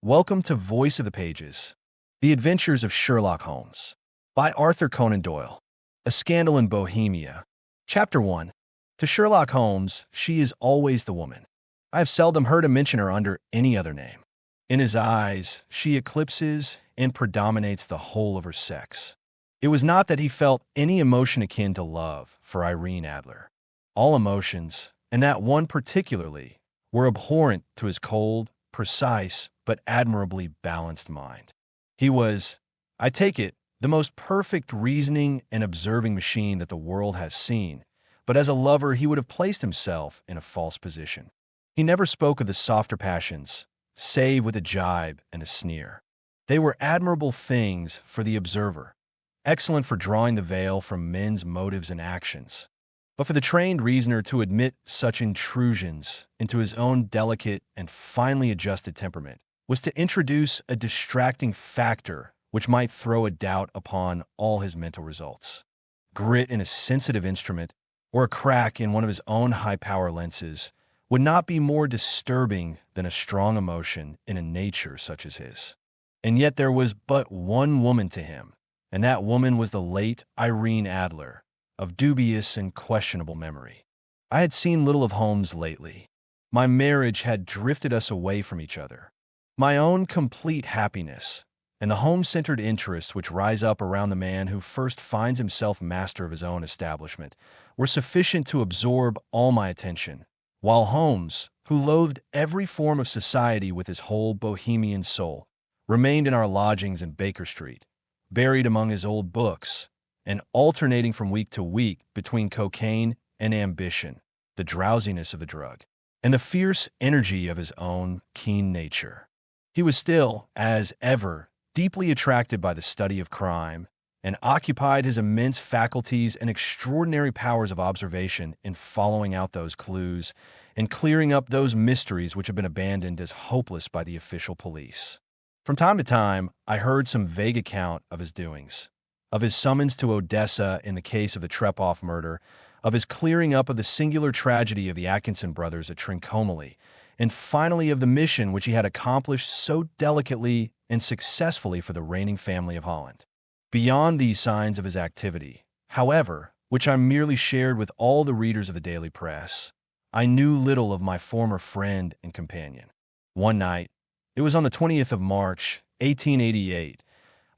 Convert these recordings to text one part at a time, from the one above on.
Welcome to Voice of the Pages, The Adventures of Sherlock Holmes, by Arthur Conan Doyle. A Scandal in Bohemia. Chapter 1. To Sherlock Holmes, she is always the woman. I have seldom heard him mention her under any other name. In his eyes, she eclipses and predominates the whole of her sex. It was not that he felt any emotion akin to love for Irene Adler. All emotions, and that one particularly, were abhorrent to his cold, precise, but admirably balanced mind. He was, I take it, the most perfect reasoning and observing machine that the world has seen, but as a lover he would have placed himself in a false position. He never spoke of the softer passions, save with a jibe and a sneer. They were admirable things for the observer, excellent for drawing the veil from men's motives and actions. But for the trained reasoner to admit such intrusions into his own delicate and finely adjusted temperament was to introduce a distracting factor which might throw a doubt upon all his mental results. Grit in a sensitive instrument, or a crack in one of his own high-power lenses, would not be more disturbing than a strong emotion in a nature such as his. And yet there was but one woman to him, and that woman was the late Irene Adler, of dubious and questionable memory. I had seen little of Holmes lately. My marriage had drifted us away from each other. My own complete happiness, and the home-centered interests which rise up around the man who first finds himself master of his own establishment, were sufficient to absorb all my attention, while Holmes, who loathed every form of society with his whole Bohemian soul, remained in our lodgings in Baker Street, buried among his old books, and alternating from week to week between cocaine and ambition, the drowsiness of the drug, and the fierce energy of his own keen nature. He was still, as ever, deeply attracted by the study of crime, and occupied his immense faculties and extraordinary powers of observation in following out those clues and clearing up those mysteries which have been abandoned as hopeless by the official police. From time to time, I heard some vague account of his doings, of his summons to Odessa in the case of the Trepoff murder, of his clearing up of the singular tragedy of the Atkinson brothers at Trincomalee, and finally of the mission which he had accomplished so delicately and successfully for the reigning family of Holland. Beyond these signs of his activity, however, which I merely shared with all the readers of the daily press, I knew little of my former friend and companion. One night, it was on the 20th of March, 1888,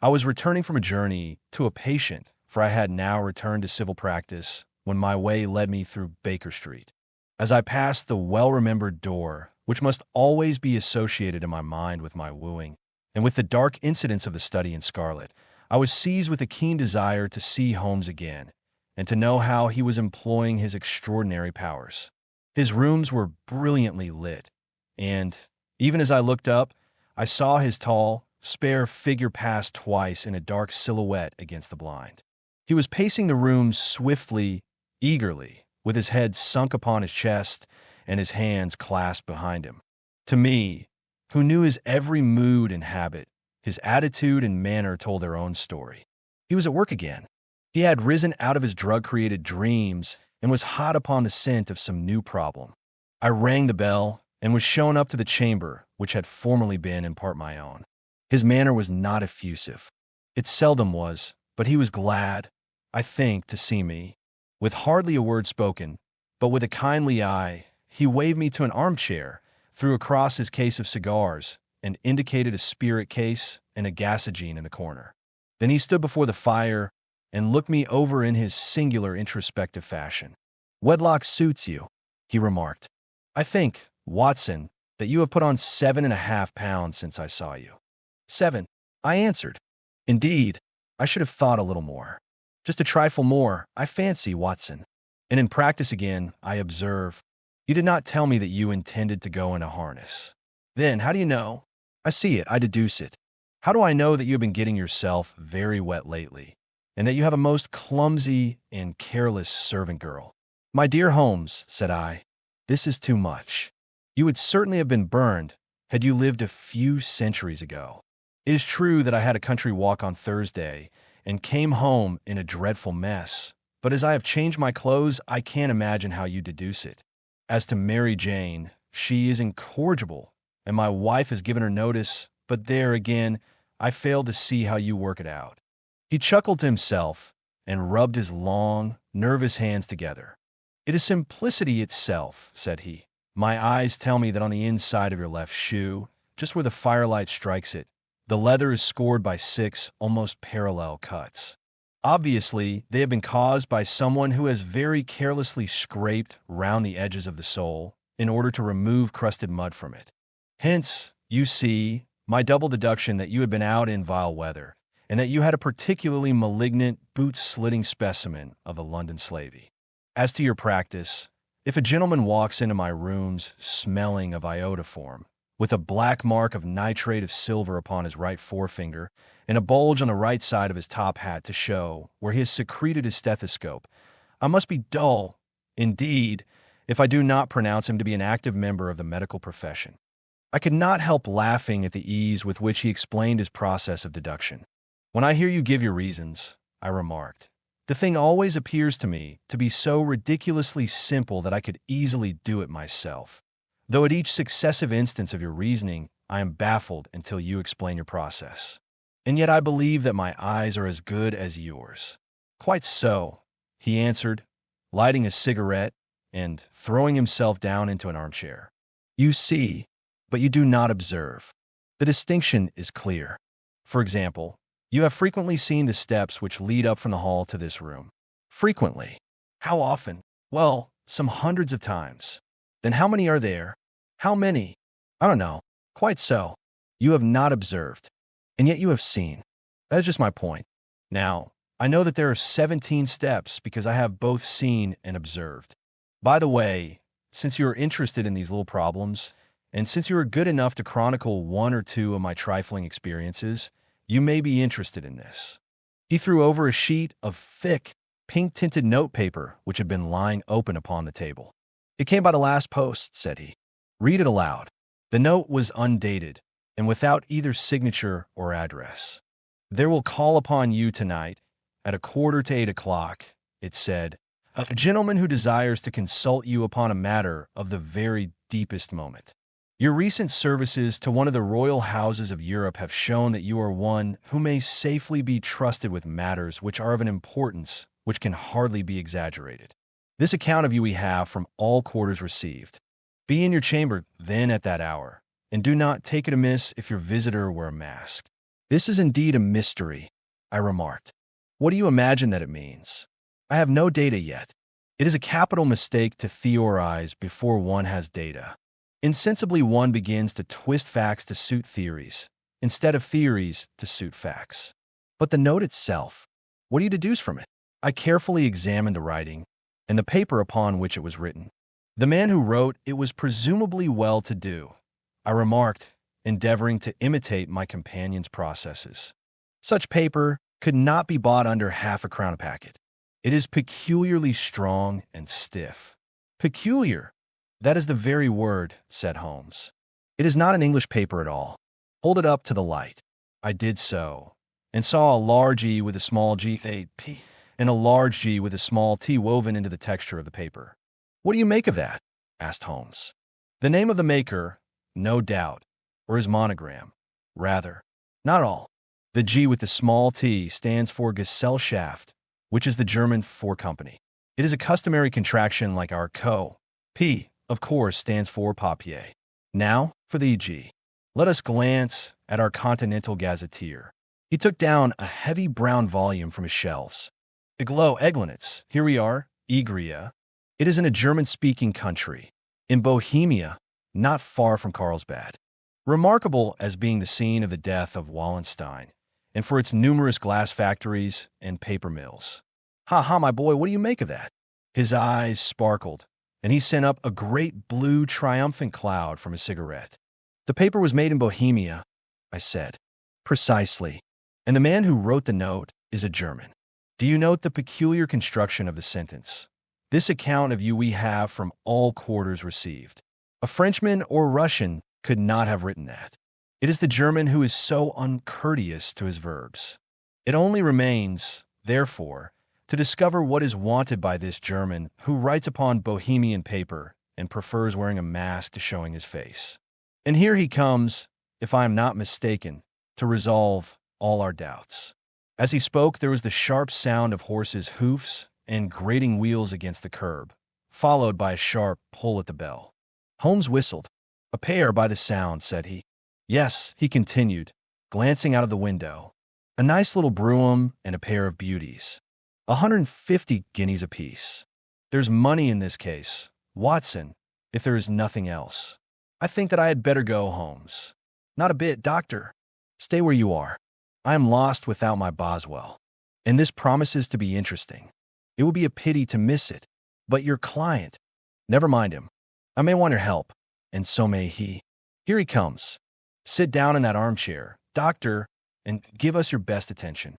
I was returning from a journey to a patient, for I had now returned to civil practice, when my way led me through Baker Street. As I passed the well-remembered door, which must always be associated in my mind with my wooing, and with the dark incidents of the study in scarlet, I was seized with a keen desire to see Holmes again, and to know how he was employing his extraordinary powers. His rooms were brilliantly lit, and, even as I looked up, I saw his tall, spare figure pass twice in a dark silhouette against the blind. He was pacing the room swiftly, eagerly, with his head sunk upon his chest and his hands clasped behind him. To me, who knew his every mood and habit, his attitude and manner told their own story. He was at work again. He had risen out of his drug-created dreams and was hot upon the scent of some new problem. I rang the bell and was shown up to the chamber which had formerly been in part my own. His manner was not effusive. It seldom was, but he was glad, I think, to see me. With hardly a word spoken, but with a kindly eye, he waved me to an armchair, threw across his case of cigars, and indicated a spirit case and a gasogene in the corner. Then he stood before the fire and looked me over in his singular introspective fashion. "Wedlock suits you," he remarked. "I think, Watson, that you have put on 7.5 pounds since I saw you." "7," I answered. "Indeed, I should have thought a little more. Just a trifle more, I fancy, Watson. And in practice again, I observe. You did not tell me that you intended to go into harness. Then, how do you know? I see it, I deduce it. How do I know that you have been getting yourself very wet lately, and that you have a most clumsy and careless servant girl?" "My dear Holmes," said I, "this is too much. You would certainly have been burned had you lived a few centuries ago. It is true that I had a country walk on Thursday, and came home in a dreadful mess, but as I have changed my clothes, I can't imagine how you deduce it. As to Mary Jane, she is incorrigible, and my wife has given her notice but there again, I fail to see how you work it out." He chuckled to himself and rubbed his long, nervous hands together. "It is simplicity itself," said he. "My eyes tell me that on the inside of your left shoe, just where the firelight strikes it, the leather is scored by 6 almost parallel cuts. Obviously, they have been caused by someone who has very carelessly scraped round the edges of the sole in order to remove crusted mud from it. Hence, you see, my double deduction that you had been out in vile weather, and that you had a particularly malignant, boot-slitting specimen of a London slavey. As to your practice, if a gentleman walks into my rooms smelling of iodoform, with a black mark of nitrate of silver upon his right forefinger, and a bulge on the right side of his top hat to show where he has secreted his stethoscope, I must be dull, indeed, if I do not pronounce him to be an active member of the medical profession." I could not help laughing at the ease with which he explained his process of deduction. "When I hear you give your reasons," I remarked, "the thing always appears to me to be so ridiculously simple that I could easily do it myself, though at each successive instance of your reasoning I am baffled until you explain your process. And yet I believe that my eyes are as good as yours." "Quite so," he answered, lighting a cigarette and throwing himself down into an armchair. "You see, but you do not observe. The distinction is clear. For example, you have frequently seen the steps which lead up from the hall to this room." "Frequently." "How often?" "Well, some hundreds of times." "Then how many are there?" "How many?" "I don't know." "Quite so. You have not observed, and yet you have seen. That is just my point. Now, I know that there are 17 steps because I have both seen and observed. By the way, since you are interested in these little problems, and since you are good enough to chronicle one or two of my trifling experiences, you may be interested in this." He threw over a sheet of thick, pink-tinted notepaper which had been lying open upon the table. "It came by the last post," said he. "Read it aloud." The note was undated, and without either signature or address. "There will call upon you tonight, at 7:45, it said, "a gentleman who desires to consult you upon a matter of the very deepest moment. Your recent services to one of the royal houses of Europe have shown that you are one who may safely be trusted with matters which are of an importance which can hardly be exaggerated. This account of you we have from all quarters received. Be in your chamber, then, at that hour, and do not take it amiss if your visitor wear a mask." "This is indeed a mystery," I remarked. "What do you imagine that it means?" "I have no data yet. It is a capital mistake to theorize before one has data. Insensibly one begins to twist facts to suit theories, instead of theories to suit facts." "But the note itself, what do you deduce from it?" I carefully examined the writing, and the paper upon which it was written. "The man who wrote it was presumably well-to-do," I remarked, endeavoring to imitate my companion's processes. "Such paper could not be bought under half a crown a packet. It is peculiarly strong and stiff." "Peculiar? That is the very word," said Holmes. "It is not an English paper at all. Hold it up to the light." I did so, and saw a large E with a small g, a P, and a large G with a small t woven into the texture of the paper. "What do you make of that?" asked Holmes. "The name of the maker, no doubt, or his monogram." "Rather. Not all. The G with the small t stands for Gesellschaft, which is the German for company. It is a customary contraction like our co. P, of course, stands for papier. Now, for the E.G. Let us glance at our Continental Gazetteer." He took down a heavy brown volume from his shelves. "Iglo Eglinitz, here we are, Igria. It is in a German-speaking country, in Bohemia, not far from Carlsbad. Remarkable as being the scene of the death of Wallenstein, and for its numerous glass factories and paper mills." "Ha ha, my boy, what do you make of that?" His eyes sparkled, and he sent up a great blue triumphant cloud from his cigarette. "The paper was made in Bohemia," I said. "Precisely. And the man who wrote the note is a German. Do you note the peculiar construction of the sentence? This account of you we have from all quarters received. A Frenchman or Russian could not have written that. It is the German who is so uncourteous to his verbs. It only remains, therefore, to discover what is wanted by this German who writes upon Bohemian paper and prefers wearing a mask to showing his face. And here he comes, if I am not mistaken, to resolve all our doubts. As he spoke, there was the sharp sound of horses' hoofs and grating wheels against the curb, followed by a sharp pull at the bell. Holmes whistled. "A pair by the sound," said he. "Yes," he continued, glancing out of the window. "A nice little brougham and a pair of beauties. 150 guineas apiece. There's money in this case, Watson, if there is nothing else. I think that I had better go, Holmes." "Not a bit, doctor. Stay where you are. I am lost without my Boswell, and this promises to be interesting. It would be a pity to miss it. But your client—" "Never mind him. I may want your help, and so may he. Here he comes. Sit down in that armchair, doctor, and give us your best attention."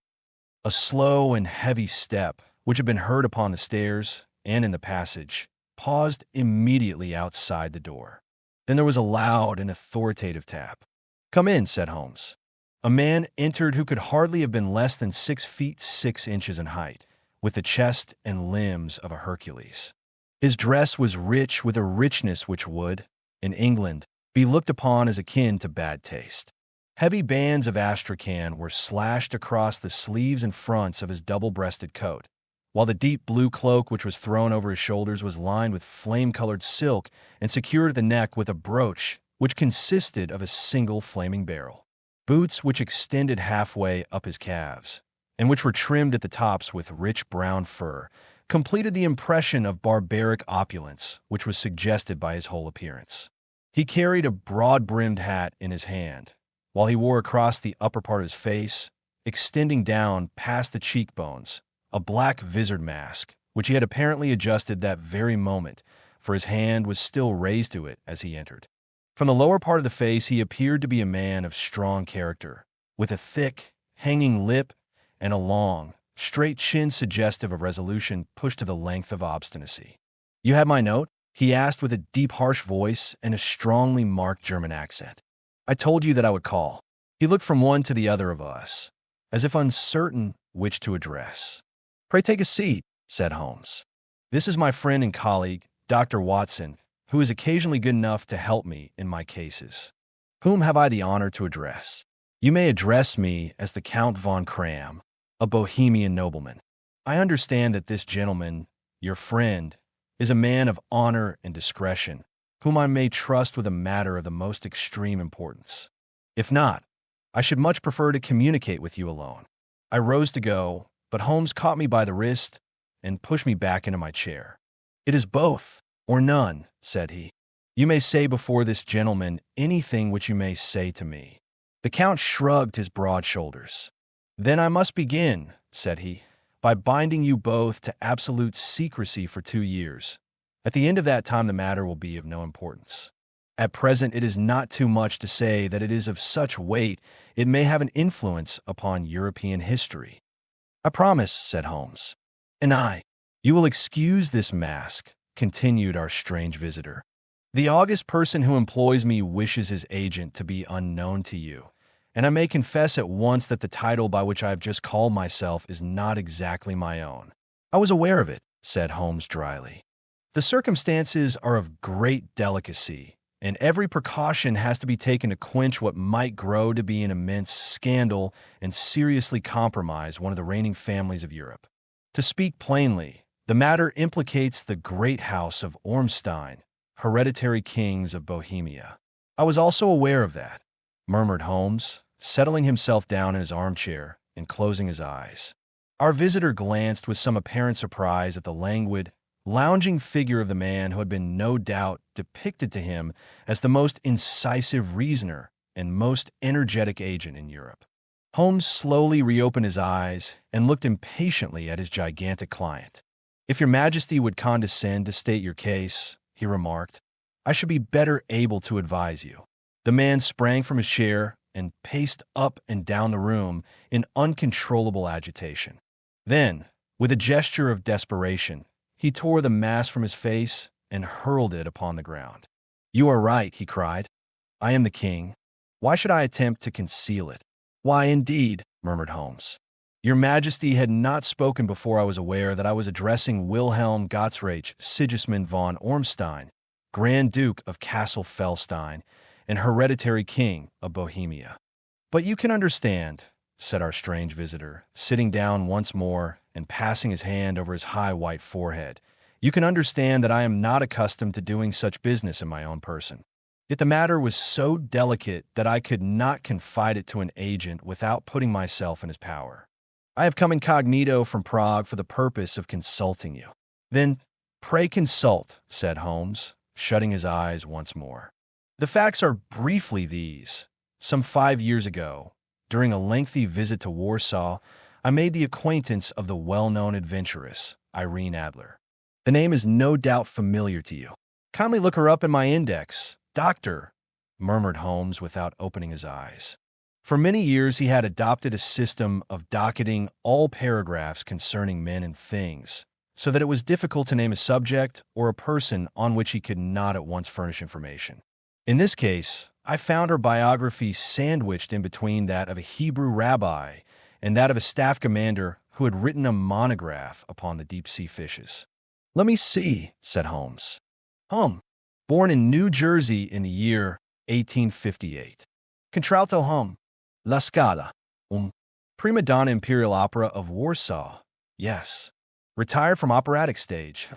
A slow and heavy step, which had been heard upon the stairs and in the passage, paused immediately outside the door. Then there was a loud and authoritative tap. "Come in," said Holmes. A man entered who could hardly have been less than 6 feet 6 inches in height, with the chest and limbs of a Hercules. His dress was rich with a richness which would, in England, be looked upon as akin to bad taste. Heavy bands of astrakhan were slashed across the sleeves and fronts of his double-breasted coat, while the deep blue cloak which was thrown over his shoulders was lined with flame-colored silk and secured at the neck with a brooch which consisted of a single flaming barrel. Boots which extended halfway up his calves, and which were trimmed at the tops with rich brown fur, completed the impression of barbaric opulence which was suggested by his whole appearance. He carried a broad-brimmed hat in his hand, while he wore across the upper part of his face, extending down past the cheekbones, a black vizard mask, which he had apparently adjusted that very moment, for his hand was still raised to it as he entered. From the lower part of the face he appeared to be a man of strong character, with a thick, hanging lip and a long, straight chin suggestive of resolution pushed to the length of obstinacy. "You had my note?" he asked with a deep, harsh voice and a strongly marked German accent. "I told you that I would call." He looked from one to the other of us, as if uncertain which to address. "Pray take a seat," said Holmes. "This is my friend and colleague, Dr. Watson, who is occasionally good enough to help me in my cases. Whom have I the honor to address?" "You may address me as the Count von Kram, a Bohemian nobleman. I understand that this gentleman, your friend, is a man of honor and discretion, whom I may trust with a matter of the most extreme importance. If not, I should much prefer to communicate with you alone." I rose to go, but Holmes caught me by the wrist and pushed me back into my chair. "It is both, or none," said he. "You may say before this gentleman anything which you may say to me." The Count shrugged his broad shoulders. "Then I must begin," said he, "by binding you both to absolute secrecy for 2 years. At the end of that time the matter will be of no importance. At present it is not too much to say that it is of such weight it may have an influence upon European history." "I promise," said Holmes. "And you will excuse this mask," continued our strange visitor. "The august person who employs me wishes his agent to be unknown to you, and I may confess at once that the title by which I have just called myself is not exactly my own." "I was aware of it," said Holmes dryly. "The circumstances are of great delicacy, and every precaution has to be taken to quench what might grow to be an immense scandal and seriously compromise one of the reigning families of Europe. To speak plainly, the matter implicates the great house of Ormstein, hereditary kings of Bohemia." "I was also aware of that," murmured Holmes, settling himself down in his armchair and closing his eyes. Our visitor glanced with some apparent surprise at the languid, lounging figure of the man who had been no doubt depicted to him as the most incisive reasoner and most energetic agent in Europe. Holmes slowly reopened his eyes and looked impatiently at his gigantic client. "If your Majesty would condescend to state your case," he remarked, "I should be better able to advise you." The man sprang from his chair and paced up and down the room in uncontrollable agitation. Then, with a gesture of desperation, he tore the mask from his face and hurled it upon the ground. "You are right," he cried. "I am the king. Why should I attempt to conceal it?" "Why, indeed," murmured Holmes. "Your Majesty had not spoken before I was aware that I was addressing Wilhelm Gottsreich Sigismund von Ormstein, Grand Duke of Castle Felstein, and hereditary king of Bohemia. But you can understand, said our strange visitor, sitting down once more and passing his hand over his high white forehead. You can understand that I am not accustomed to doing such business in my own person. Yet the matter was so delicate that I could not confide it to an agent without putting myself in his power. I have come incognito from Prague for the purpose of consulting you. Then, pray consult, said Holmes, shutting his eyes once more. The facts are briefly these. Some 5 years ago, during a lengthy visit to Warsaw, I made the acquaintance of the well-known adventuress, Irene Adler. The name is no doubt familiar to you. Kindly look her up in my index, Doctor, murmured Holmes without opening his eyes. For many years he had adopted a system of docketing all paragraphs concerning men and things, so that it was difficult to name a subject or a person on which he could not at once furnish information. In this case, I found her biography sandwiched in between that of a Hebrew rabbi and that of a staff commander who had written a monograph upon the deep-sea fishes. Let me see, said Holmes. Born in New Jersey in the year 1858. Contralto La Scala. Prima donna Imperial Opera of Warsaw. Yes. Retired from operatic stage.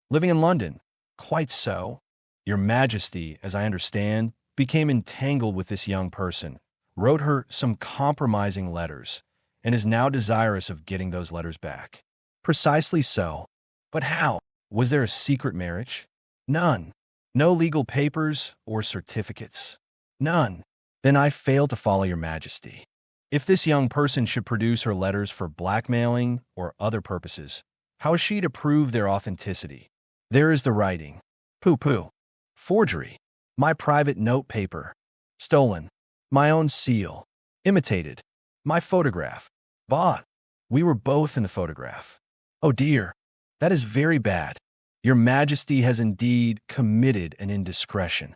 Living in London. Quite so. Your Majesty, as I understand, became entangled with this young person, wrote her some compromising letters, and is now desirous of getting those letters back. Precisely so. But how? Was there a secret marriage? None. No legal papers or certificates. None. Then I fail to follow your Majesty. If this young person should produce her letters for blackmailing or other purposes, how is she to prove their authenticity? There is the writing. Pooh-pooh. Forgery. My private note paper. Stolen. My own seal. Imitated. My photograph. Bought. We were both in the photograph. Oh dear. That is very bad. Your Majesty has indeed committed an indiscretion.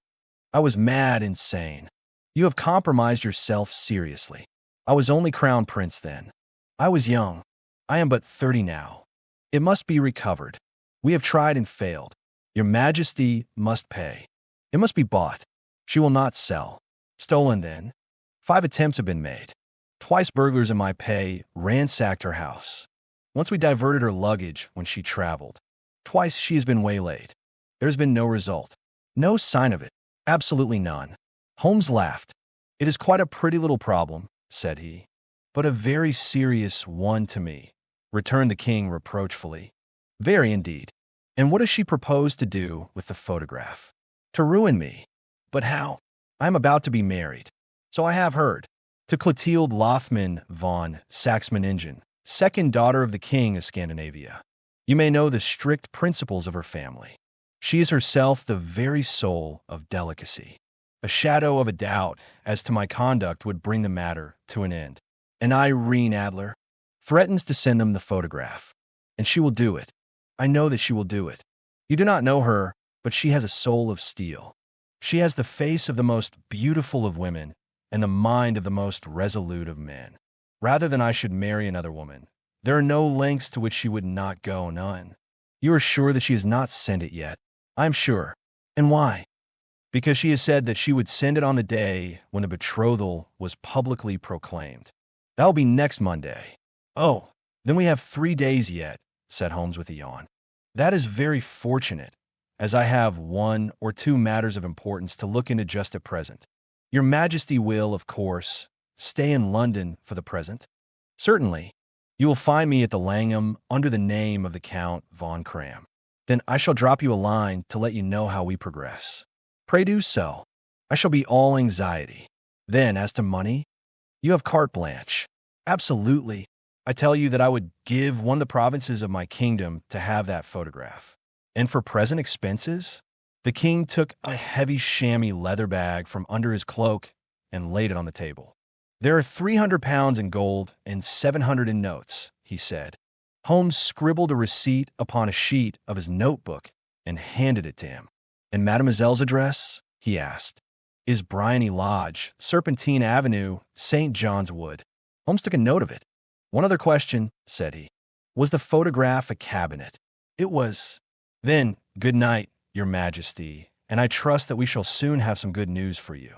I was mad, insane. You have compromised yourself seriously. I was only crown prince then. I was young. I am but 30 now. It must be recovered. We have tried and failed. Your Majesty must pay. It must be bought. She will not sell. Stolen then. 5 attempts have been made. Twice burglars in my pay ransacked her house. Once we diverted her luggage when she traveled. Twice she has been waylaid. There has been no result. No sign of it. Absolutely none. Holmes laughed. It is quite a pretty little problem, said he. But a very serious one to me, returned the king reproachfully. Very indeed. And what does she propose to do with the photograph? To ruin me. But how? I am about to be married. So I have heard. To Clotilde Lothman von Saxe-Meiningen, second daughter of the king of Scandinavia. You may know the strict principles of her family. She is herself the very soul of delicacy. A shadow of a doubt as to my conduct would bring the matter to an end. And Irene Adler threatens to send them the photograph. And she will do it. I know that she will do it. You do not know her, but she has a soul of steel. She has the face of the most beautiful of women and the mind of the most resolute of men. Rather than I should marry another woman, there are no lengths to which she would not go, none. You are sure that she has not sent it yet? I am sure. And why? Because she has said that she would send it on the day when the betrothal was publicly proclaimed. That will be next Monday. Oh, then we have 3 days yet, said Holmes with a yawn. That is very fortunate, as I have 1 or 2 matters of importance to look into just at present. Your Majesty will, of course, stay in London for the present? Certainly. You will find me at the Langham under the name of the Count von Cram. Then I shall drop you a line to let you know how we progress. Pray do so. I shall be all anxiety. Then, as to money, you have carte blanche. Absolutely. I tell you that I would give one of the provinces of my kingdom to have that photograph. And for present expenses, the king took a heavy chamois leather bag from under his cloak and laid it on the table. There are 300 pounds in gold and 700 in notes, he said. Holmes scribbled a receipt upon a sheet of his notebook and handed it to him. And Mademoiselle's address? He asked. Is Bryony Lodge, Serpentine Avenue, St. John's Wood. Holmes took a note of it. One other question, said he. Was the photograph a cabinet? It was. Then, good night, Your Majesty, and I trust that we shall soon have some good news for you.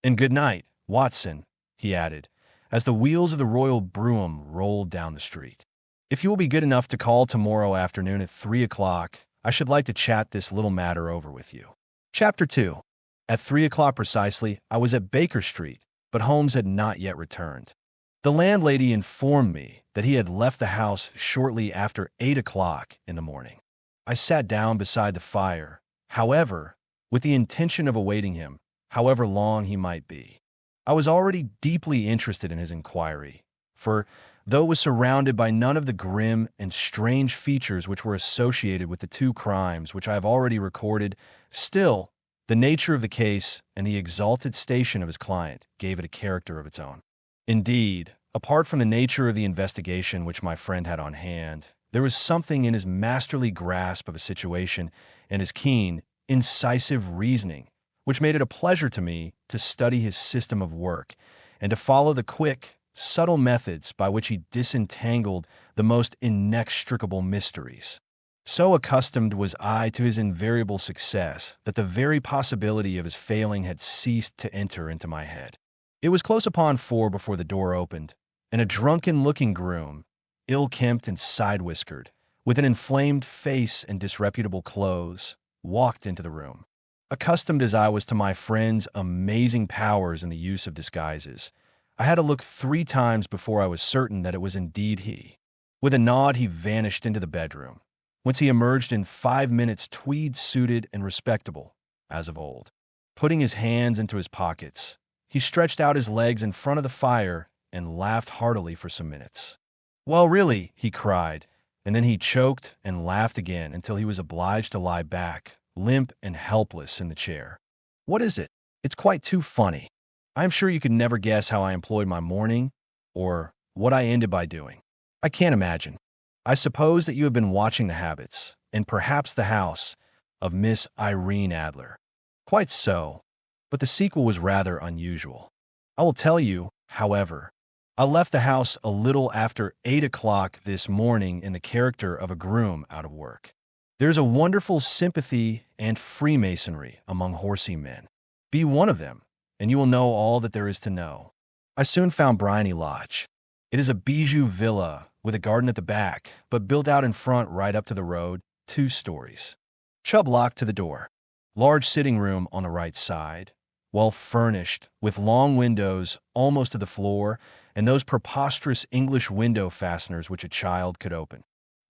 And good night, Watson, he added, as the wheels of the royal brougham rolled down the street. If you will be good enough to call tomorrow afternoon at 3 o'clock, I should like to chat this little matter over with you. Chapter 2. At 3 o'clock precisely, I was at Baker Street, but Holmes had not yet returned. The landlady informed me that he had left the house shortly after 8 o'clock in the morning. I sat down beside the fire, however, with the intention of awaiting him, however long he might be. I was already deeply interested in his inquiry, for, though it was surrounded by none of the grim and strange features which were associated with the two crimes which I have already recorded, still, the nature of the case and the exalted station of his client gave it a character of its own. Indeed, apart from the nature of the investigation which my friend had on hand, there was something in his masterly grasp of a situation and his keen, incisive reasoning which made it a pleasure to me to study his system of work and to follow the quick, subtle methods by which he disentangled the most inextricable mysteries. So accustomed was I to his invariable success that the very possibility of his failing had ceased to enter into my head. It was close upon 4 before the door opened, and a drunken-looking groom, ill-kempt and side-whiskered, with an inflamed face and disreputable clothes, walked into the room. Accustomed as I was to my friend's amazing powers in the use of disguises, I had to look 3 times before I was certain that it was indeed he. With a nod, he vanished into the bedroom, whence he emerged in 5 minutes tweed-suited and respectable, as of old. Putting his hands into his pockets, he stretched out his legs in front of the fire and laughed heartily for some minutes. "Well, really," he cried, and then he choked and laughed again until he was obliged to lie back, limp and helpless in the chair. "What is it? It's quite too funny. I am sure you could never guess how I employed my morning, or what I ended by doing. I can't imagine. I suppose that you have been watching the habits, and perhaps the house, of Miss Irene Adler. Quite so, but the sequel was rather unusual. I will tell you, however. I left the house a little after 8 o'clock this morning in the character of a groom out of work. There's a wonderful sympathy and freemasonry among horsey men. Be one of them, and you will know all that there is to know. I soon found Bryony Lodge. It is a bijou villa with a garden at the back, but built out in front right up to the road, 2 stories. Chubb locked to the door. Large sitting room on the right side, well furnished, with long windows almost to the floor, and those preposterous English window fasteners which a child could open.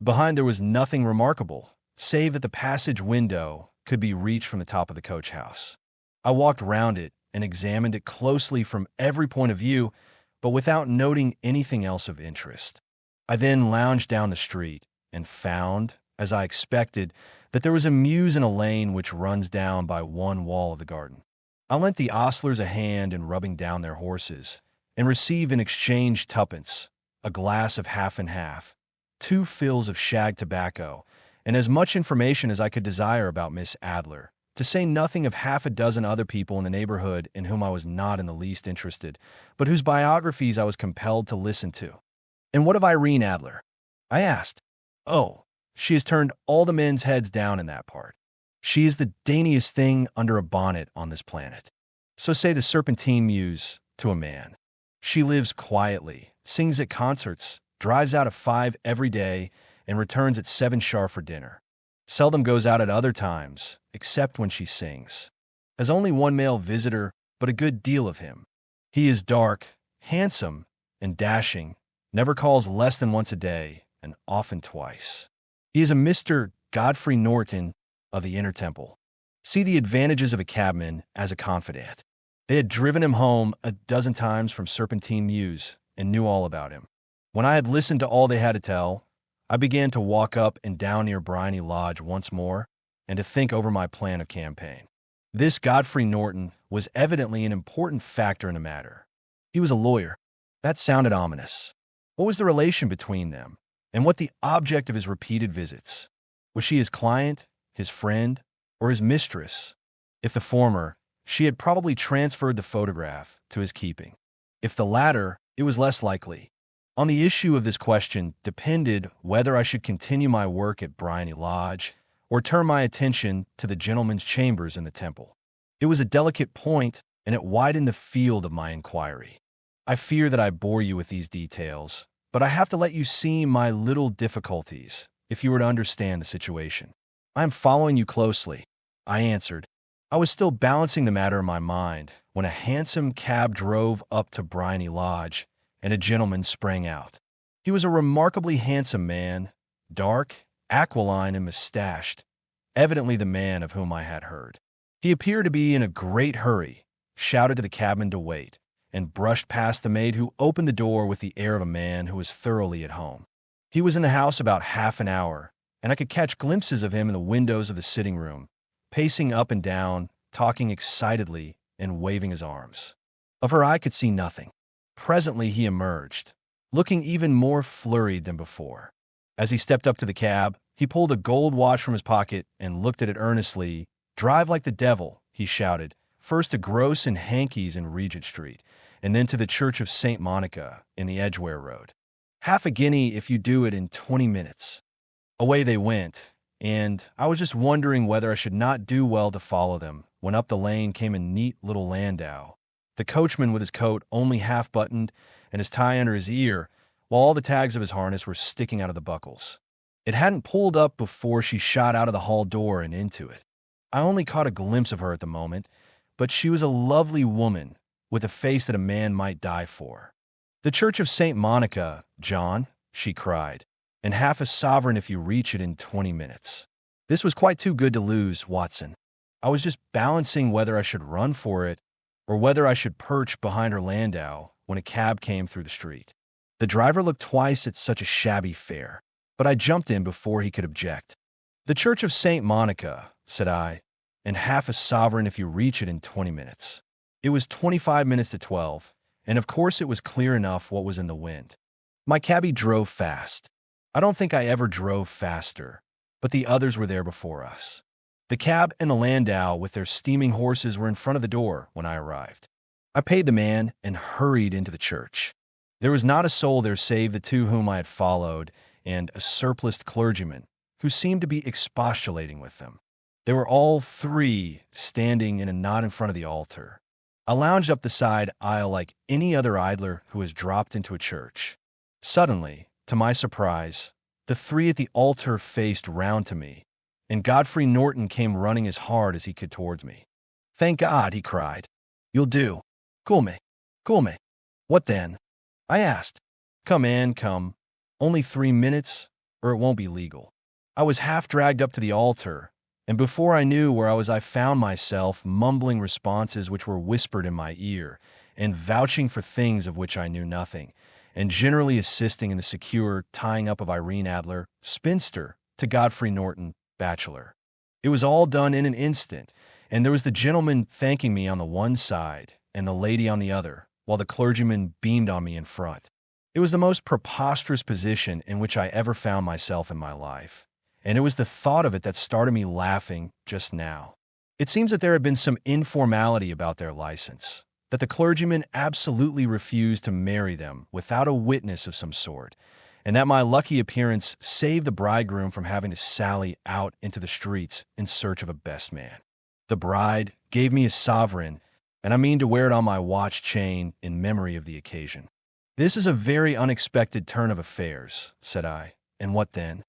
Behind there was nothing remarkable, save that the passage window could be reached from the top of the coach house. I walked round it and examined it closely from every point of view, but without noting anything else of interest. I then lounged down the street and found, as I expected, that there was a mews in a lane which runs down by one wall of the garden. I lent the ostlers a hand in rubbing down their horses, and received in exchange 2pence, a glass of half and half, 2 fills of shag tobacco, and as much information as I could desire about Miss Adler, to say nothing of half a dozen other people in the neighborhood in whom I was not in the least interested, but whose biographies I was compelled to listen to. "And what of Irene Adler?" I asked. "Oh, she has turned all the men's heads down in that part. She is the daintiest thing under a bonnet on this planet. So say the Serpentine Mews to a man. She lives quietly, sings at concerts, drives out at 5 every day, and returns at 7 sharp for dinner. Seldom goes out at other times, except when she sings. Has only 1 male visitor, but a good deal of him. He is dark, handsome, and dashing, never calls less than once a day, and often twice. He is a Mr. Godfrey Norton of the Inner Temple. See the advantages of a cabman as a confidant. They had driven him home a dozen times from Serpentine Mews, and knew all about him. When I had listened to all they had to tell, I began to walk up and down near Bryony Lodge once more, and to think over my plan of campaign. This Godfrey Norton was evidently an important factor in the matter. He was a lawyer. That sounded ominous. What was the relation between them, and what the object of his repeated visits? Was she his client, his friend, or his mistress? If the former, she had probably transferred the photograph to his keeping. If the latter, it was less likely. On the issue of this question depended whether I should continue my work at Bryony Lodge or turn my attention to the gentlemen's chambers in the Temple. It was a delicate point, and it widened the field of my inquiry. I fear that I bore you with these details, but I have to let you see my little difficulties if you were to understand the situation. I am following you closely, I answered. I was still balancing the matter in my mind when a handsome cab drove up to Bryony Lodge, and a gentleman sprang out. He was a remarkably handsome man, dark, aquiline, and mustached, evidently the man of whom I had heard. He appeared to be in a great hurry, shouted to the cabman to wait, and brushed past the maid who opened the door with the air of a man who was thoroughly at home. He was in the house about half an hour, and I could catch glimpses of him in the windows of the sitting room, pacing up and down, talking excitedly, and waving his arms. Of her I could see nothing. Presently he emerged, looking even more flurried than before. As he stepped up to the cab, he pulled a gold watch from his pocket and looked at it earnestly. "Drive like the devil," he shouted, first to Gross and Hankey's in Regent Street, and then to the Church of St. Monica in the Edgware Road. "Half a guinea if you do it in 20 minutes. Away they went, and I was just wondering whether I should not do well to follow them, when up the lane came a neat little landau, the coachman with his coat only half buttoned and his tie under his ear, while all the tags of his harness were sticking out of the buckles. It hadn't pulled up before she shot out of the hall door and into it. I only caught a glimpse of her at the moment, but she was a lovely woman, with a face that a man might die for. "The Church of St. Monica, John," she cried, "and half a sovereign if you reach it in 20 minutes. This was quite too good to lose, Watson. I was just balancing whether I should run for it or whether I should perch behind her landau when a cab came through the street. The driver looked twice at such a shabby fare, but I jumped in before he could object. "The Church of St. Monica," said I, "and half a sovereign if you reach it in 20 minutes. It was 25 minutes to 12, and of course it was clear enough what was in the wind. My cabby drove fast. I don't think I ever drove faster, but the others were there before us. The cab and the landau with their steaming horses were in front of the door when I arrived. I paid the man and hurried into the church. There was not a soul there save the two whom I had followed and a surpliced clergyman who seemed to be expostulating with them. They were all three standing in a knot in front of the altar. I lounged up the side aisle like any other idler who has dropped into a church. Suddenly, to my surprise, the three at the altar faced round to me, and Godfrey Norton came running as hard as he could towards me. "Thank God," he cried. "You'll do. Cool me. Cool me." "What then?" I asked. "Come, Anne, come. Only 3 minutes, or it won't be legal." I was half dragged up to the altar, and before I knew where I was, I found myself mumbling responses which were whispered in my ear, and vouching for things of which I knew nothing, and generally assisting in the secure tying up of Irene Adler, spinster, to Godfrey Norton, bachelor. It was all done in an instant, and there was the gentleman thanking me on the one side and the lady on the other, while the clergyman beamed on me in front. It was the most preposterous position in which I ever found myself in my life, and it was the thought of it that started me laughing just now. It seems that there had been some informality about their license, that the clergyman absolutely refused to marry them without a witness of some sort, and that my lucky appearance saved the bridegroom from having to sally out into the streets in search of a best man. The bride gave me a sovereign, and I mean to wear it on my watch chain in memory of the occasion. "This is a very unexpected turn of affairs," said I. "And what then?"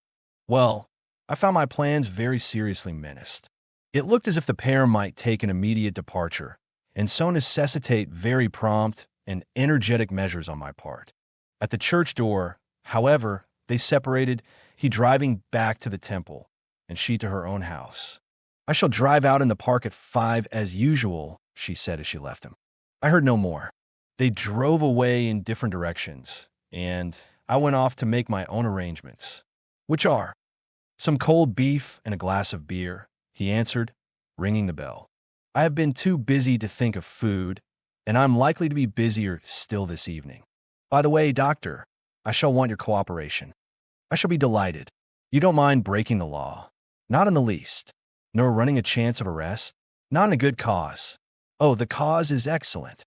"Well, I found my plans very seriously menaced. It looked as if the pair might take an immediate departure, and so necessitate very prompt and energetic measures on my part. At the church door, however, they separated, he driving back to the temple, and she to her own house. "I shall drive out in the park at 5 as usual," she said as she left him. I heard no more. They drove away in different directions, and I went off to make my own arrangements. "Which are?" "Some cold beef and a glass of beer," he answered, ringing the bell. "I have been too busy to think of food, and I'm likely to be busier still this evening. By the way, Doctor, I shall want your cooperation." "I shall be delighted. You don't mind breaking the law?" "Not in the least." "Nor running a chance of arrest?" "Not in a good cause." "Oh, the cause is excellent.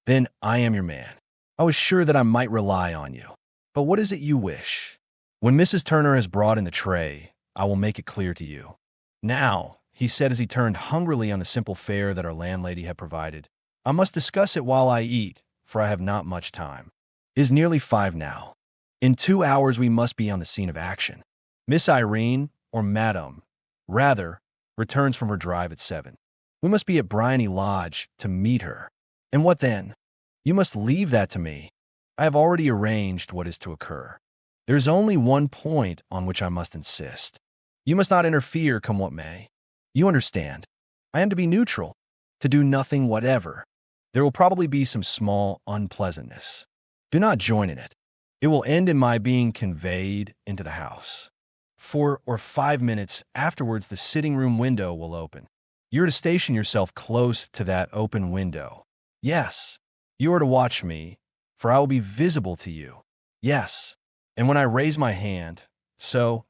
Then I am your man. I was sure that I might rely on you. But what is it you wish? When Mrs. Turner has brought in the tray, I will make it clear to you. Now," he said as he turned hungrily on the simple fare that our landlady had provided, I must discuss it while I eat, for I have not much time. It is nearly 5 now. In 2 hours we must be on the scene of action. Miss Irene, or Madame, rather, returns from her drive at 7. We must be at Bryony Lodge to meet her. And what then? You must leave that to me. I have already arranged what is to occur. There is only one point on which I must insist. You must not interfere, come what may. You understand. I am to be neutral, to do nothing whatever. There will probably be some small unpleasantness. Do not join in it. It will end in my being conveyed into the house. 4 or 5 minutes afterwards, the sitting room window will open. You are to station yourself close to that open window. Yes, you are to watch me, for I will be visible to you. Yes, and when I raise my hand, so,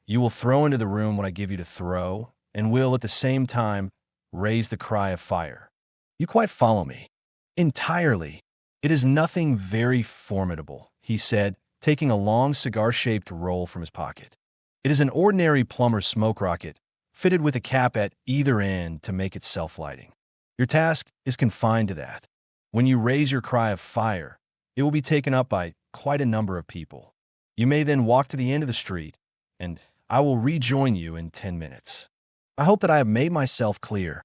you will throw into the room what I give you to throw, and will at the same time raise the cry of fire. You quite follow me? Entirely. It is nothing very formidable, he said, taking a long cigar-shaped roll from his pocket. It is an ordinary plumber's smoke rocket, fitted with a cap at either end to make it self-lighting. Your task is confined to that. When you raise your cry of fire, it will be taken up by quite a number of people. You may then walk to the end of the street, and I will rejoin you in 10 minutes. I hope that I have made myself clear.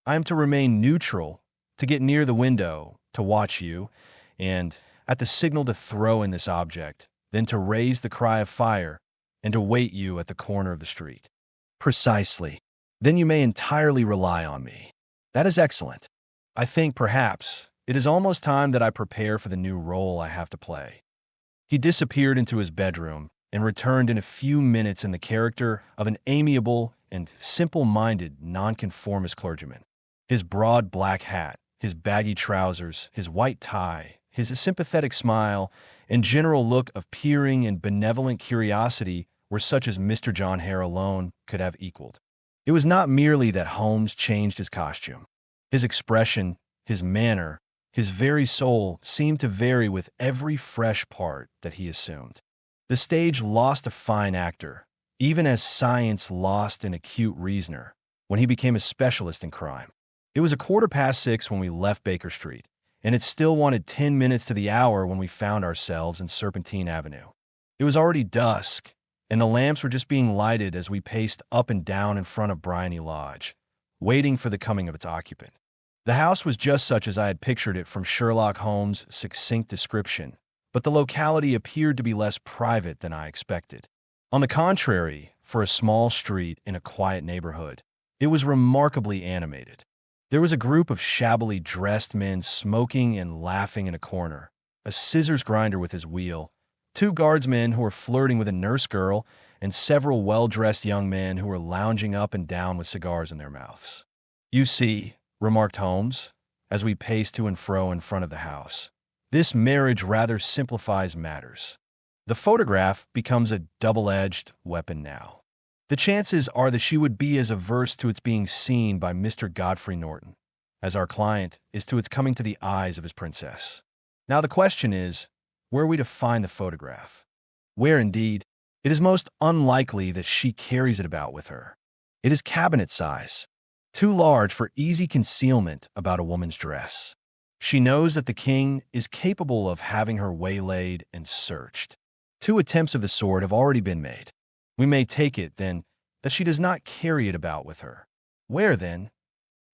I am to remain neutral, to get near the window, to watch you, and, at the signal to throw in this object, then to raise the cry of fire, and to wait you at the corner of the street. Precisely. Then you may entirely rely on me. That is excellent. I think, perhaps, it is almost time that I prepare for the new role I have to play. He disappeared into his bedroom and returned in a few minutes in the character of an amiable and simple-minded nonconformist clergyman. His broad black hat, his baggy trousers, his white tie, his sympathetic smile, and general look of peering and benevolent curiosity were such as Mr. John Hare alone could have equaled. It was not merely that Holmes changed his costume. His expression, his manner, his very soul seemed to vary with every fresh part that he assumed. The stage lost a fine actor, even as science lost an acute reasoner, when he became a specialist in crime. It was 6:15 when we left Baker Street, and it still wanted 10 minutes to the hour when we found ourselves in Serpentine Avenue. It was already dusk, and the lamps were just being lighted as we paced up and down in front of Bryony Lodge, waiting for the coming of its occupant. The house was just such as I had pictured it from Sherlock Holmes' succinct description, but the locality appeared to be less private than I expected. On the contrary, for a small street in a quiet neighborhood, it was remarkably animated. There was a group of shabbily dressed men smoking and laughing in a corner, a scissors grinder with his wheel, 2 guardsmen who were flirting with a nurse girl, and several well-dressed young men who were lounging up and down with cigars in their mouths. You see, remarked Holmes, as we paced to and fro in front of the house, this marriage rather simplifies matters. The photograph becomes a double-edged weapon now. The chances are that she would be as averse to its being seen by Mr. Godfrey Norton as our client is to its coming to the eyes of his princess. Now the question is, where are we to find the photograph? Where, indeed? It is most unlikely that she carries it about with her. It is cabinet size, too large for easy concealment about a woman's dress. She knows that the king is capable of having her waylaid and searched. 2 attempts of the sort have already been made. We may take it, then, that she does not carry it about with her. Where, then?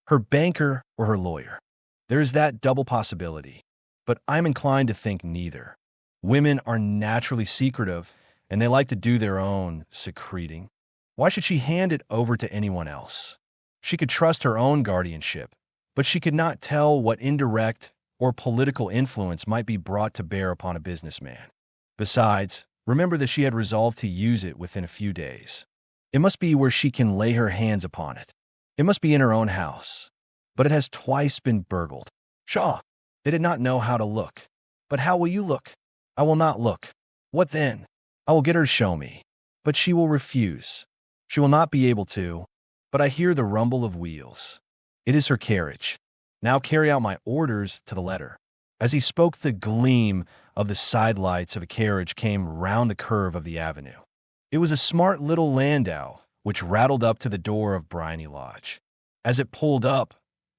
Her banker or her lawyer? There is that double possibility, but I'm inclined to think neither. Women are naturally secretive, and they like to do their own secreting. Why should she hand it over to anyone else? She could trust her own guardianship, but she could not tell what indirect or political influence might be brought to bear upon a businessman. Besides, remember that she had resolved to use it within a few days. It must be where she can lay her hands upon it. It must be in her own house. But it has twice been burgled. Pshaw! They did not know how to look. But how will you look? I will not look. What then? I will get her to show me. But she will refuse. She will not be able to. But I hear the rumble of wheels. It is her carriage. Now carry out my orders to the letter. As he spoke, the gleam of the side lights of a carriage came round the curve of the avenue. It was a smart little landau, which rattled up to the door of Bryony Lodge. As it pulled up,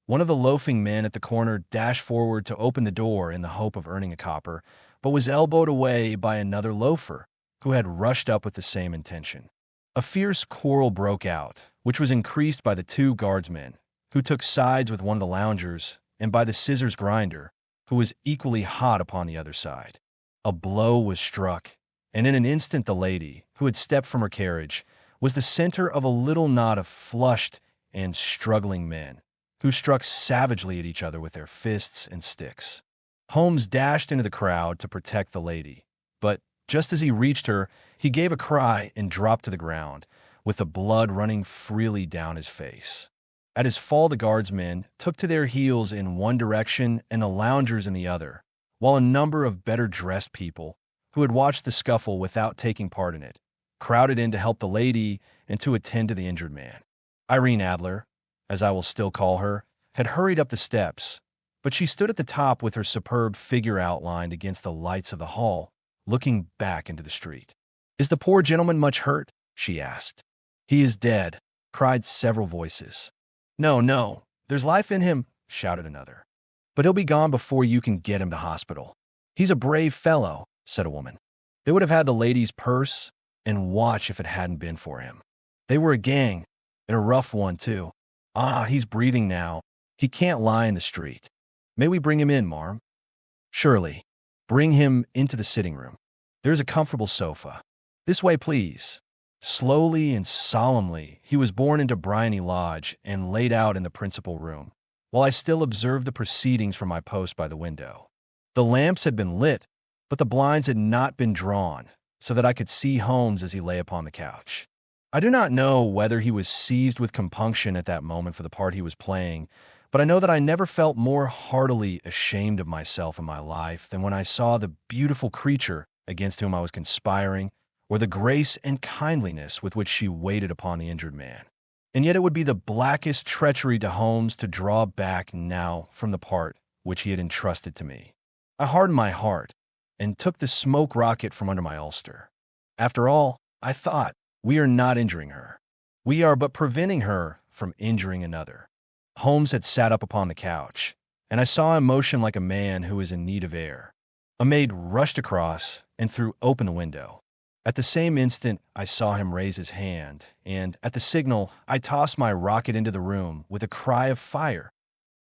One of the loafing men at the corner dashed forward to open the door in the hope of earning a copper, but was elbowed away by another loafer who had rushed up with the same intention. A fierce quarrel broke out, which was increased by the two guardsmen, who took sides with one of the loungers, and by the scissors grinder, who was equally hot upon the other side. A blow was struck, and in an instant the lady, who had stepped from her carriage, was the center of a little knot of flushed and struggling men, who struck savagely at each other with their fists and sticks. Holmes dashed into the crowd to protect the lady, but just as he reached her, he gave a cry and dropped to the ground, with the blood running freely down his face. At his fall, the guardsmen took to their heels in one direction and the loungers in the other, while a number of better-dressed people, who had watched the scuffle without taking part in it, crowded in to help the lady and to attend to the injured man. Irene Adler, as I will still call her, had hurried up the steps, but she stood at the top with her superb figure outlined against the lights of the hall, looking back into the street. "Is the poor gentleman much hurt?" she asked. "He is dead," cried several voices. "No, no, there's life in him," shouted another. "But he'll be gone before you can get him to hospital." "He's a brave fellow," said a woman. "They would have had the lady's purse and watch if it hadn't been for him. They were a gang, and a rough one, too. Ah, he's breathing now. He can't lie in the street. May we bring him in, marm?" "Surely. Bring him into the sitting room. There's a comfortable sofa. This way, please." Slowly and solemnly, he was borne into Bryony Lodge and laid out in the principal room, while I still observed the proceedings from my post by the window. The lamps had been lit, but the blinds had not been drawn, so that I could see Holmes as he lay upon the couch. I do not know whether he was seized with compunction at that moment for the part he was playing, but I know that I never felt more heartily ashamed of myself in my life than when I saw the beautiful creature against whom I was conspiring, or the grace and kindliness with which she waited upon the injured man. And yet it would be the blackest treachery to Holmes to draw back now from the part which he had entrusted to me. I hardened my heart and took the smoke rocket from under my ulster. After all, I thought, we are not injuring her. We are but preventing her from injuring another. Holmes had sat up upon the couch, and I saw him motion like a man who is in need of air. A maid rushed across and threw open the window. At the same instant, I saw him raise his hand, and at the signal, I tossed my rocket into the room with a cry of fire.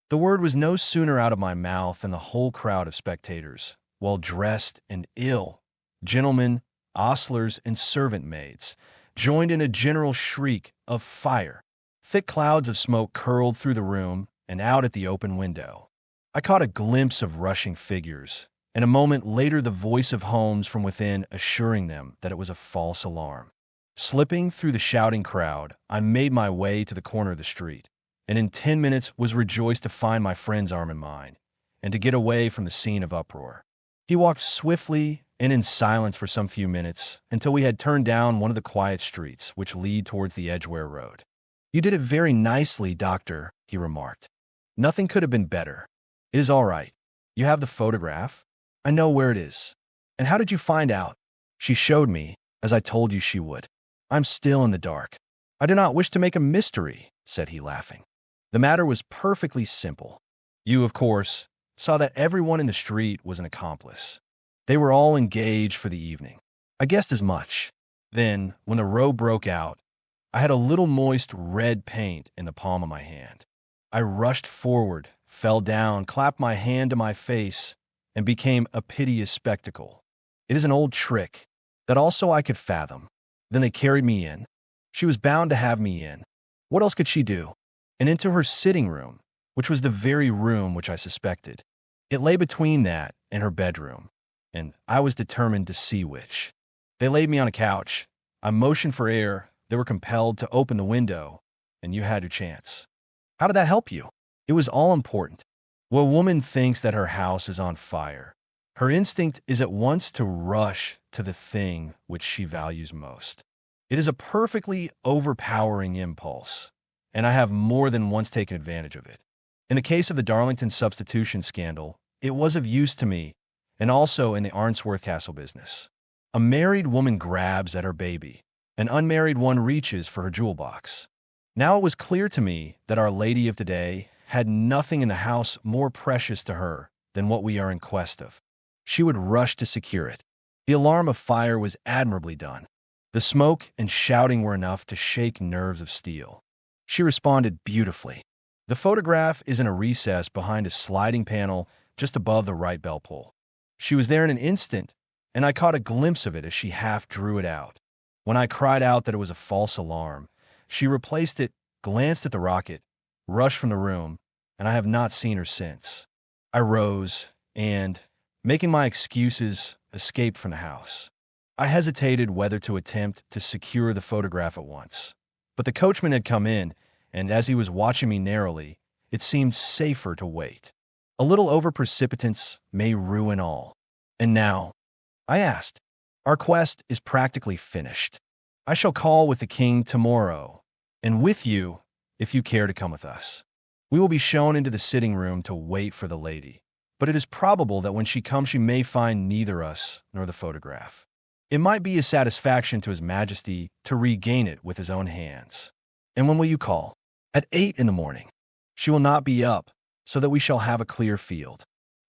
The word was no sooner out of my mouth than the whole crowd of spectators, well-dressed and ill, gentlemen, ostlers, and servant maids, joined in a general shriek of fire. Thick clouds of smoke curled through the room and out at the open window. I caught a glimpse of rushing figures, and a moment later the voice of Holmes from within assuring them that it was a false alarm. Slipping through the shouting crowd, I made my way to the corner of the street, and in 10 minutes was rejoiced to find my friend's arm in mine, and to get away from the scene of uproar. He walked swiftly and in silence for some few minutes, until we had turned down one of the quiet streets which lead towards the Edgware Road. "You did it very nicely, Doctor," he remarked. "Nothing could have been better. It is all right. You have the photograph? I know where it is. And how did you find out?" "She showed me, as I told you she would. I'm still in the dark." "I do not wish to make a mystery," said he, laughing. "The matter was perfectly simple. You, of course, saw that everyone in the street was an accomplice. They were all engaged for the evening. I guessed as much. Then, when the row broke out, I had a little moist red paint in the palm of my hand. I rushed forward, fell down, clapped my hand to my face, and became a piteous spectacle. It is an old trick that also I could fathom. Then they carried me in. She was bound to have me in. What else could she do? And into her sitting room, which was the very room which I suspected. It lay between that and her bedroom, and I was determined to see which. They laid me on a couch. I motioned for air. They were compelled to open the window, and you had your chance. How did that help you? It was all important. When a woman thinks that her house is on fire, her instinct is at once to rush to the thing which she values most. It is a perfectly overpowering impulse, and I have more than once taken advantage of it. In the case of the Darlington substitution scandal, it was of use to me, and also in the Arnsworth Castle business. A married woman grabs at her baby. An unmarried one reaches for her jewel box. Now it was clear to me that Our Lady of today had nothing in the house more precious to her than what we are in quest of. She would rush to secure it. The alarm of fire was admirably done. The smoke and shouting were enough to shake nerves of steel. She responded beautifully. The photograph is in a recess behind a sliding panel just above the right bell pull. She was there in an instant, and I caught a glimpse of it as she half drew it out. When I cried out that it was a false alarm, she replaced it, glanced at the rocket, rushed from the room, and I have not seen her since. I rose and, making my excuses, escaped from the house. I hesitated whether to attempt to secure the photograph at once. But the coachman had come in, and as he was watching me narrowly, it seemed safer to wait. A little over-precipitance may ruin all. And now, I asked, our quest is practically finished. I shall call with the king tomorrow, and with you, if you care to come with us. We will be shown into the sitting room to wait for the lady, but it is probable that when she comes she may find neither us nor the photograph. It might be a satisfaction to His Majesty to regain it with his own hands. And when will you call? At 8 in the morning. She will not be up, so that we shall have a clear field.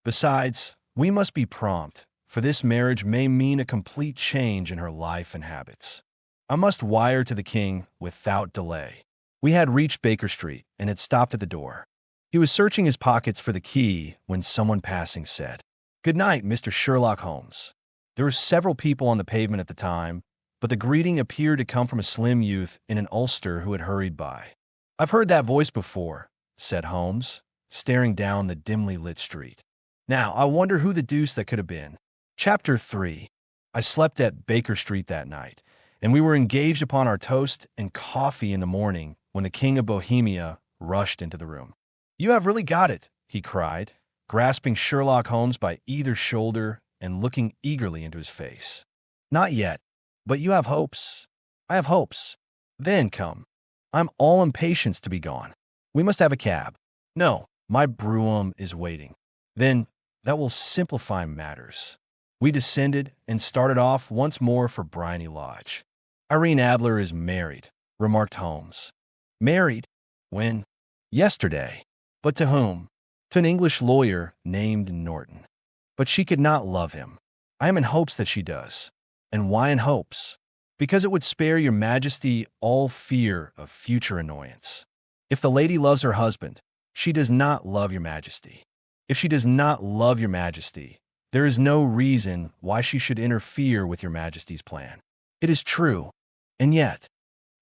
Besides, we must be prompt, for this marriage may mean a complete change in her life and habits. I must wire to the king without delay. We had reached Baker Street and had stopped at the door. He was searching his pockets for the key when someone passing said, "Good night, Mr. Sherlock Holmes." There were several people on the pavement at the time, but the greeting appeared to come from a slim youth in an ulster who had hurried by. "I've heard that voice before," said Holmes, staring down the dimly lit street. "Now, I wonder who the deuce that could have been." Chapter 3. I slept at Baker Street that night, and we were engaged upon our toast and coffee in the morning when the King of Bohemia rushed into the room. "You have really got it," he cried, grasping Sherlock Holmes by either shoulder and looking eagerly into his face. "Not yet, but you have hopes." "I have hopes." "Then come. I'm all impatience to be gone. We must have a cab." "No, my brougham is waiting." "Then that will simplify matters." We descended and started off once more for Briony Lodge. "Irene Adler is married," remarked Holmes. "Married? When?" "Yesterday." "But to whom?" "To an English lawyer named Norton." "But she could not love him." "I am in hopes that she does." "And why in hopes?" "Because it would spare your Majesty all fear of future annoyance. If the lady loves her husband, she does not love your Majesty. If she does not love your Majesty, there is no reason why she should interfere with your Majesty's plan." "It is true. And yet,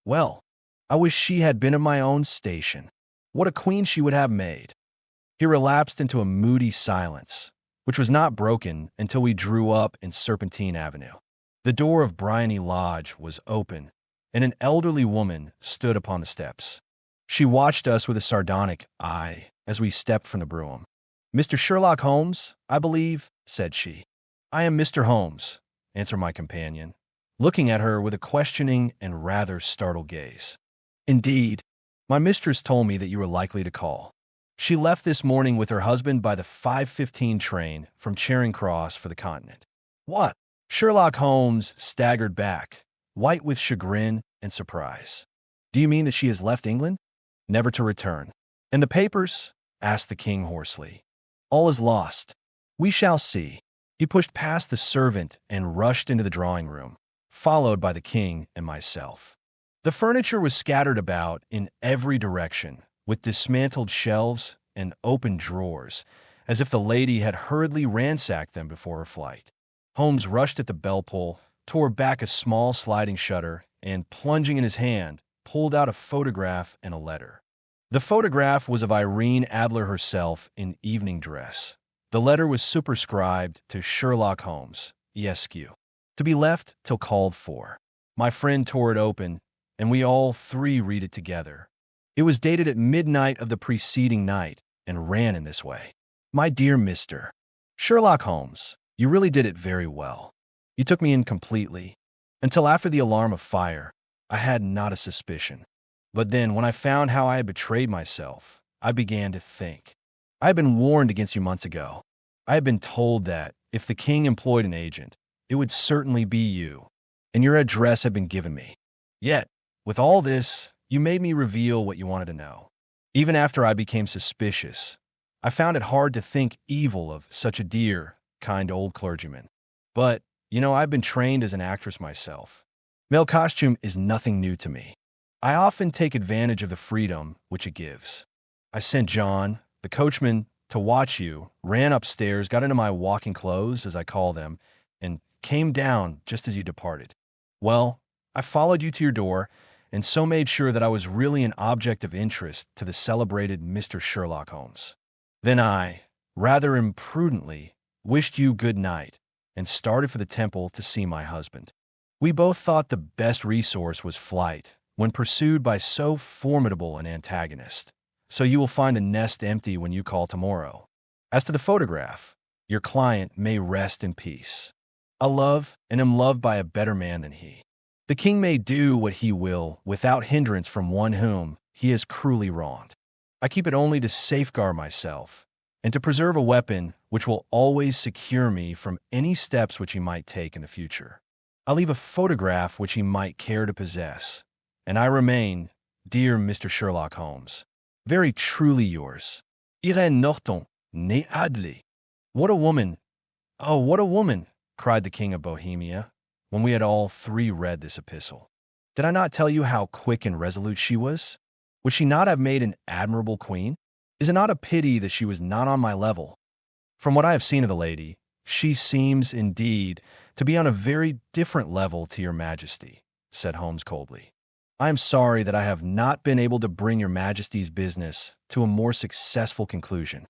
well, I wish she had been of my own station. What a queen she would have made." He relapsed into a moody silence, which was not broken until we drew up in Serpentine Avenue. The door of Briony Lodge was open, and an elderly woman stood upon the steps. She watched us with a sardonic eye as we stepped from the brougham. "Mr. Sherlock Holmes, I believe," said she. "I am Mr. Holmes," answered my companion, looking at her with a questioning and rather startled gaze. "Indeed, my mistress told me that you were likely to call. She left this morning with her husband by the 5:15 train from Charing Cross for the Continent." "What?" Sherlock Holmes staggered back, white with chagrin and surprise. "Do you mean that she has left England?" "Never to return." "And the papers?" asked the king hoarsely. "All is lost. We shall see." He pushed past the servant and rushed into the drawing-room, followed by the king and myself. The furniture was scattered about in every direction, with dismantled shelves and open drawers, as if the lady had hurriedly ransacked them before her flight. Holmes rushed at the bell-pull, tore back a small sliding shutter, and, plunging in his hand, pulled out a photograph and a letter. The photograph was of Irene Adler herself in evening dress. The letter was superscribed to Sherlock Holmes, Esq., to be left till called for. My friend tore it open, and we all three read it together. It was dated at midnight of the preceding night, and ran in this way. "My dear Mr. Sherlock Holmes, you really did it very well. You took me in completely. Until after the alarm of fire, I had not a suspicion. But then, when I found how I had betrayed myself, I began to think. I had been warned against you months ago. I had been told that, if the king employed an agent, it would certainly be you, and your address had been given me. Yet, with all this, you made me reveal what you wanted to know. Even after I became suspicious, I found it hard to think evil of such a dear, kind old clergyman. But, I've been trained as an actress myself. Male costume is nothing new to me. I often take advantage of the freedom which it gives. I sent John, the coachman, to watch you, ran upstairs, got into my walking clothes, as I call them, and came down just as you departed. Well, I followed you to your door, and so made sure that I was really an object of interest to the celebrated Mr. Sherlock Holmes. Then I, rather imprudently, wished you good night, and started for the temple to see my husband. We both thought the best resource was flight, when pursued by so formidable an antagonist. So you will find the nest empty when you call tomorrow. As to the photograph, your client may rest in peace. I love and am loved by a better man than he. The king may do what he will without hindrance from one whom he has cruelly wronged. I keep it only to safeguard myself and to preserve a weapon which will always secure me from any steps which he might take in the future. I leave a photograph which he might care to possess, and I remain, dear Mr. Sherlock Holmes, very truly yours, Irene Norton, née Adley. What a woman! Oh, what a woman! Cried the king of Bohemia, when we had all three read this epistle. Did I not tell you how quick and resolute she was? Would she not have made an admirable queen? Is it not a pity that she was not on my level? From what I have seen of the lady, she seems, indeed, to be on a very different level to your majesty, said Holmes coldly. I am sorry that I have not been able to bring your majesty's business to a more successful conclusion.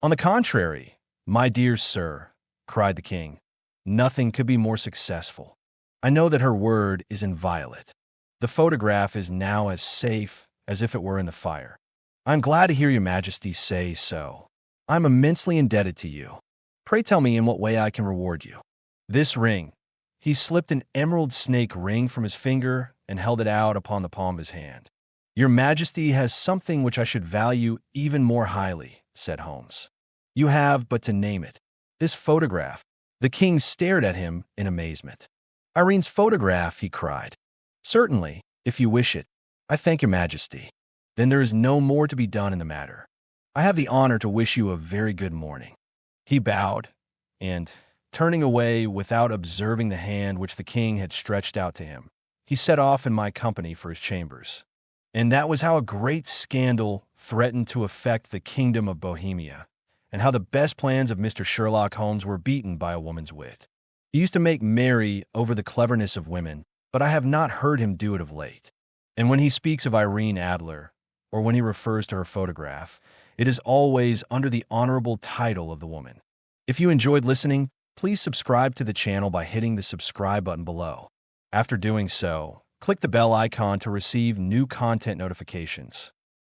On the contrary, my dear sir, cried the king, nothing could be more successful. I know that her word is inviolate. The photograph is now as safe as if it were in the fire. I am glad to hear your majesty say so. I am immensely indebted to you. Pray tell me in what way I can reward you. This ring. He slipped an emerald snake ring from his finger and held it out upon the palm of his hand. Your majesty has something which I should value even more highly, said Holmes. You have but to name it. This photograph. The king stared at him in amazement. Irene's photograph, he cried. Certainly, if you wish it. I thank your majesty. Then there is no more to be done in the matter. I have the honor to wish you a very good morning. He bowed, and, turning away without observing the hand which the king had stretched out to him, he set off in my company for his chambers. And that was how a great scandal threatened to affect the kingdom of Bohemia, and how the best plans of Mr. Sherlock Holmes were beaten by a woman's wit. He used to make merry over the cleverness of women, but I have not heard him do it of late. And when he speaks of Irene Adler, or when he refers to her photograph, it is always under the honorable title of the woman. If you enjoyed listening, please subscribe to the channel by hitting the subscribe button below. After doing so, click the bell icon to receive new content notifications.